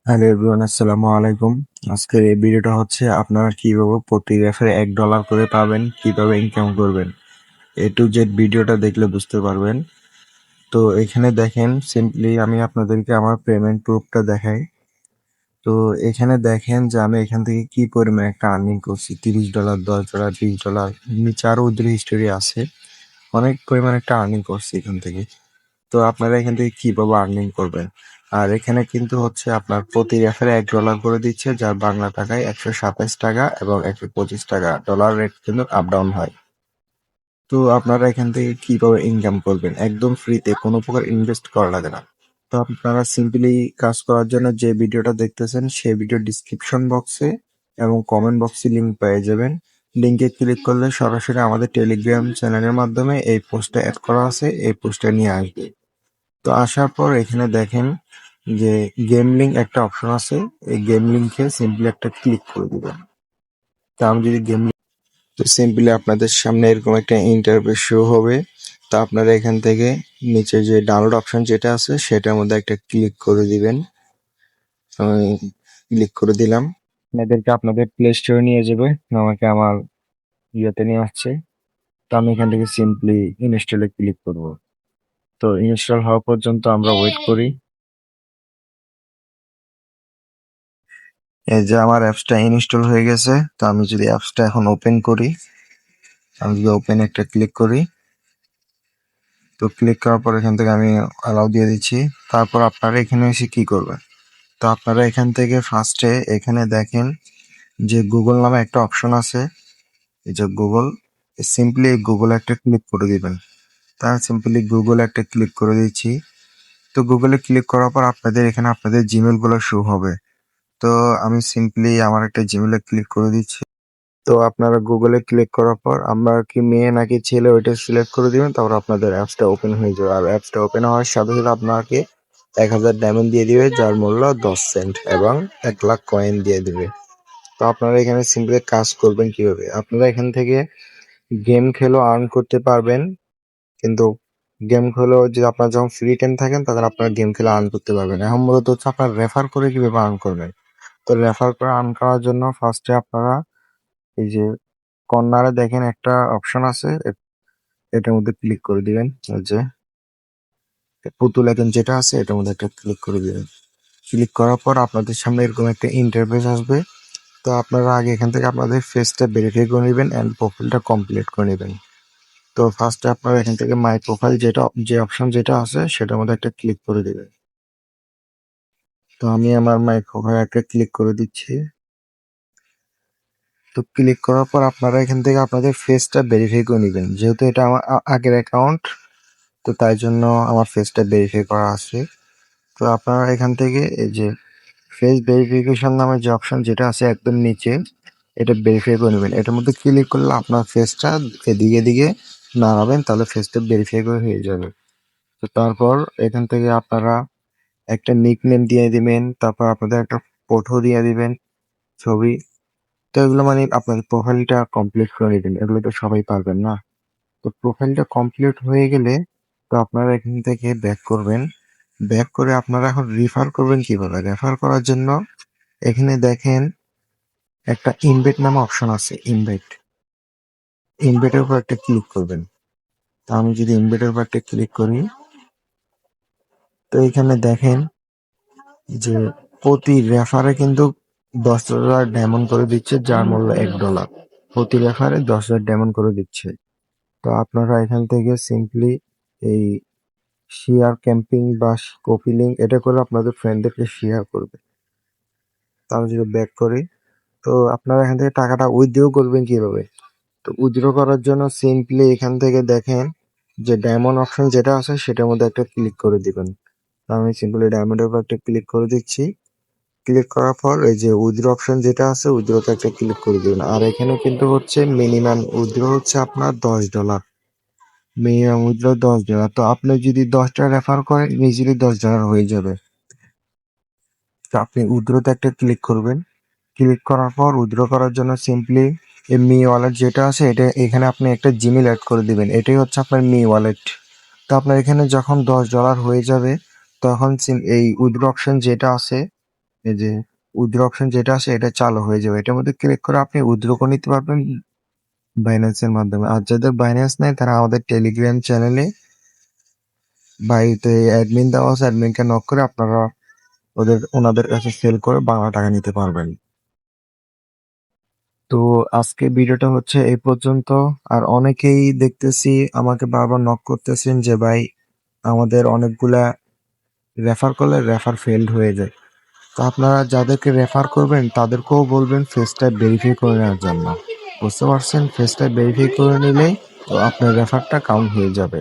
Hello everyone, আসসালামু আলাইকুম। আজকের এই ভিডিওটা হচ্ছে আপনারা কিভাবে প্রতি রেফারে $1 করে পাবেন, কিভাবে ইনকাম করবেন। এ টু জেড ভিডিওটা দেখলে বুঝতে পারবেন। তো এখানে দেখেন, সিম্পলি আমি আপনাদেরকে আমার পেমেন্ট প্রুফটা দেখাই। তো এখানে দেখেন যে আমি এখান থেকে কি পরিমাণ একটা আর্নিং করছি। $30, $10, $20, নিচে আরো উইথড্র হিস্টোরি আছে। অনেক পরিমাণ একটা আর্নিং করছি এখান থেকে। তো আপনারা এখান থেকে কিভাবে আর্নিং করবেন। আর এখানে কিন্তু হচ্ছে আপনার প্রতি রেফারে $1 করে দিচ্ছে, যার বাংলা টাকায় 127 টাকা এবং 125 টাকা। ডলার রেট কিন্তু আপ ডাউন হয়। তো আপনারা এখান থেকে কিভাবে ইনকাম করবেন, একদম ফ্রিতে, কোনো প্রকার ইনভেস্ট করা লাগে না। তো আপনারা সিম্পলি কাজ করার জন্য যে ভিডিওটা দেখতেছেন সেই ভিডিও ডিসক্রিপশন বক্সে এবং কমেন্ট বক্সে লিঙ্ক পেয়ে যাবেন। লিঙ্কে ক্লিক করলে সরাসরি আমাদের টেলিগ্রাম চ্যানেলের মাধ্যমে এই পোস্টে অ্যাড করা আছে, এই পোস্টে নিয়ে আসবে। তো আসার পর এখানে দেখেন যে গেম লিঙ্ক একটা অপশন আছে, এই গেম লিঙ্কে সিম্পলি একটা ক্লিক করে দিবেন। তো আমি যদি গেম তো সিম্পলি আপনাদের সামনে এরকম একটা ইন্টারফেস শো হবে। তো আপনারা এখান থেকে নিচে যে ডাউনলোড অপশন যেটা আছে সেটার মধ্যে একটা ক্লিক করে দিবেন। আমি ক্লিক করে দিলাম। আপনাদেরকে আপনাদের প্লে স্টোরে নিয়ে যাবে, আমাকে আমার ইয়েতে নিয়ে আসছে। তো আমি এখান থেকে সিম্পলি ইনস্টলে ক্লিক করব। তো ইনস্টল হওয়া পর্যন্ত আমরা ওয়েট করি। এই যে আমার অ্যাপসটা ইনস্টল হয়ে গেছে। তো আমি যদি অ্যাপসটা এখন ওপেন করি, আমি যদি ওপেন একটা ক্লিক করি, তো ক্লিক করার পর এখান থেকে আমি অ্যালাউ দিয়ে দিচ্ছি। তারপর আপনারা এখানে এসে কি করবেন। তো আপনারা এখান থেকে ফার্স্টে এখানে দেখেন যে গুগল নামে একটা অপশন আছে, এই যে গুগল, সিম্পলি গুগল একটা ক্লিক করে দিবেন। তার সিম্পলি গুগল একটা ক্লিক করে দিচ্ছি। তো গুগলে ক্লিক করার পর আপনাদের এখানে আপনাদের জিমেল গুলো শো হবে। তো আমি সিম্পলি আমার একটা জিমেলে ক্লিক করে দিচ্ছি। তো আপনারা গুগলে ক্লিক করার পর আমরা কি মেয়ে নাকি ছেলে ওইটা সিলেক্ট করে দিবেন, তারপর আপনাদের অ্যাপসটা ওপেন হয়ে যাবে। আর অ্যাপসটা ওপেন হওয়ার সাথে সাথে আপনাকে 1000 ডায়মন্ড দিয়ে দিবে, যার মূল্য 10 সেন্ট, এবং 1 লাখ কয়েন দিয়ে দিবে। তো আপনারা এখানে সিম্পলি কাজ করবেন কিভাবে, আপনারা এখান থেকে গেম খেলেও আর্ন করতে পারবেন। কিন্তু গেম খেলেও যে আপনারা যখন ফ্রি টাইম থাকেন তখন আপনারা গেম খেলে আর্ন করতে পারবেন। এখন মূলত হচ্ছে আপনারা রেফার করে কিভাবে আর্ন করবেন। তো রেফার করে আর্ন করার জন্য ফার্স্টে আপনারা এই যে কর্নারে দেখেন একটা অপশন আছে, এটার মধ্যে ক্লিক করে দিবেন। এই যে পুতুল আইকন যেটা আছে এটার মধ্যে একটা ক্লিক করে দিবেন। ক্লিক করার পর আপনাদের সামনে এরকম একটা ইন্টারফেস আসবে। তো আপনারা আগে এখান থেকে আপনাদের ফেসটা ভেরিফাই করে নেবেন এন্ড প্রোফাইলটা কমপ্লিট করে নেবেন। তো ফার্স্টে আপনারা এখান থেকে মাই প্রোফাইল যে অপশন যেটা আছে সেটার মধ্যে একটা ক্লিক করে দিবেন। তো আমি আমার মাই প্রোফাইল একটা ক্লিক করে দিচ্ছি। তো ক্লিক করার পর আপনারা এখান থেকে আপনাদের ফেসটা ভেরিফাই করে নেবেন, যেহেতু এটা আমার আগের অ্যাকাউন্ট। তো তাই জন্য আমার ফেসটা ভেরিফাই করা আছে। তো আপনারা এখান থেকে এই যে ফেস ভেরিফিকেশন নামে যে অপশন যেটা আছে একদম নিচে, এটা ভেরিফাই করে নেবেন। এটার মধ্যে ক্লিক করলে আপনার ফেসটা এদিকে এদিকে নাড়াবেন, তাহলে ফেসটা ভেরিফাই করে হয়ে যাবে। তো তারপর এখান থেকে আপনারা একটা নিক নেম দিয়ে দিবেন, তারপর আপনাদের একটা ফটো দিয়ে দিবেন, ছবি। তো এগুলো মানে আপনার প্রোফাইলটা কমপ্লিট করে নেবেন, এগুলো তো সবাই পারবেন না। তো প্রোফাইলটা কমপ্লিট হয়ে গেলে তো আপনারা এখান থেকে ব্যাক করবেন। ব্যাক করে আপনারা এখন রেফার করবেন কিভাবে। রেফার করার জন্য এখানে দেখেন একটা ইনভাইট নামে অপশন আছে, ইনভাইট। ইনভাইটের উপর একটা ক্লিক করবেন। তো আমি যদি ইনভাইটের উপর একটা ক্লিক করি, তো এখানে দেখেন যে প্রতি রেফারে কিন্তু 10,000 ডায়মন্ড করে দিচ্ছে, যার মূল্য $1। প্রতি রেফারে 10,000 ডায়মন্ড করে দিচ্ছে। তো আপনারা এখান থেকে সিম্পলি এই শেয়ার ক্যাম্পিং বা কপি লিঙ্ক এটা করে আপনাদের ফ্রেন্ডদেরকে শেয়ার করবে। তাহলে যদি ব্যাক করি, তো আপনারা এখান থেকে টাকাটা উইথড্র করবেন কিভাবে। তো উইথড্র করার জন্য সিম্পলি এখান থেকে দেখেন যে ডায়মন্ড অপশন যেটা আছে সেটার মধ্যে একটা ক্লিক করে দিবেন। তো আমি সিম্পলি ডায়মন্ডের উপর একটা ক্লিক করে দিচ্ছি। ক্লিক করার পর এই যে উইথড্র অপশন যেটা আছে উইথড্রতে একটা ক্লিক করে দিবেন। আর এখানে কিন্তু হচ্ছে মিনিমাম উইথড্র হচ্ছে আপনার $10। Minimum withdraw $10। তো আপনি যদি 10টা রেফার করেন ইজিলি $10 হয়ে যাবে। তো আপনি উইথড্রতে একটা ক্লিক করবেন। ক্লিক করার পর উইথড্র করার জন্য সিম্পলি এই মি ওয়ালেট যেটা আছে এটা এখানে আপনি একটা জিমেল অ্যাড করে দিবেন, এটাই হচ্ছে আপনার মি ওয়ালেট। তো আপনার এখানে যখন $10 হয়ে যাবে তখন এই উইথড্র অপশন যেটা আছে এই যে উইথড্র অপশন যেটা আছে এটা চালু হয়ে যাবে। এটার মধ্যে ক্লিক করে আপনি উইথড্র করে নিতে পারবেন বাইন্যান্সের মাধ্যমে। আর যাদের বাইন্যান্স নেই তারা আমাদের টেলিগ্রাম চ্যানেলে বা এতে অ্যাডমিন দেওয়া আছে, অ্যাডমিনকে নক করে আপনারা ওনাদের কাছে সেল করে বাংলা টাকা নিতে পারবেন। তো আজকে ভিডিওটা হচ্ছে এই পর্যন্ত। আর অনেকেই দেখতেছি আমাকে বারবার নক করতেছেন যে ভাই আমাদের অনেকগুলা রেফার করলে রেফার ফেলড হয়ে যায়। তো আপনারা যাদেরকে রেফার করবেন তাদেরকেও বলবেন ফেসটা ভেরিফাই করে নেওয়ার জন্য। বুঝতে পারছেন? ফেসটা ভেরিফাই করে নিলেই তো আপনার রেফারটা কাউন্ট হয়ে যাবে।